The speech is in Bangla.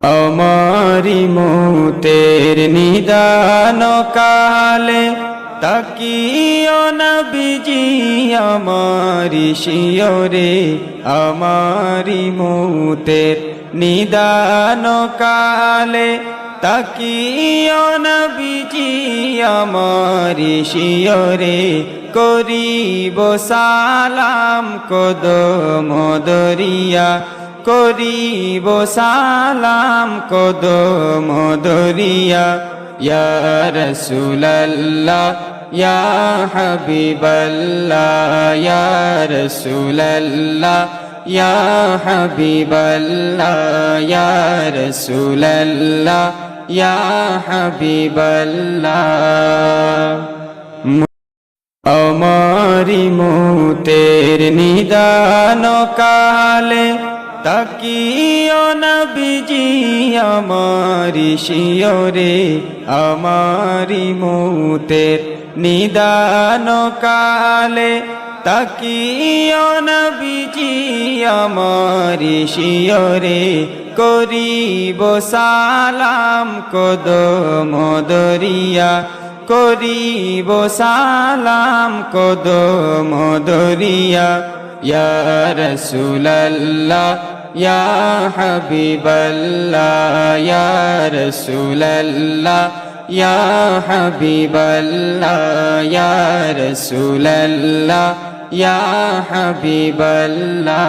আমারি মৌতের নিদান কালে তাকিও নবীজি আমারি শিয়রে। আমারি মৌতের নিদান কালে তাকিও নবীজি আমারি শিয়রে। করিব সালাম কদম দরিয়া, করিব সালাম কদম দরিয়া। ইয়া রাসূলাল্লাহ ইয়া হাবিবাল্লাহ, ইয়া রাসূলাল্লাহ ইয়া হাবিবাল্লাহ, ইয়া রাসূলাল্লাহ ইয়া হাবিবাল্লাহ। আমারি মৌতের নিদান কালে তাকিও নবীজি আমারি শিয়রে। আমারি মৌতের নিদান কালে তাকিও নবীজি আমারি শিয়রে। করিব সালাম কদম দরিয়া, করিব সালাম কদম দরিয়া। ইয়া রাসূলাল্লাহ ইয়া হাবিবাল্লাহ, ইয়া রাসূলাল্লাহ ইয়া হাবিবাল্লাহ, ইয়া রাসূলাল্লাহ ইয়া হাবিবাল্লাহ।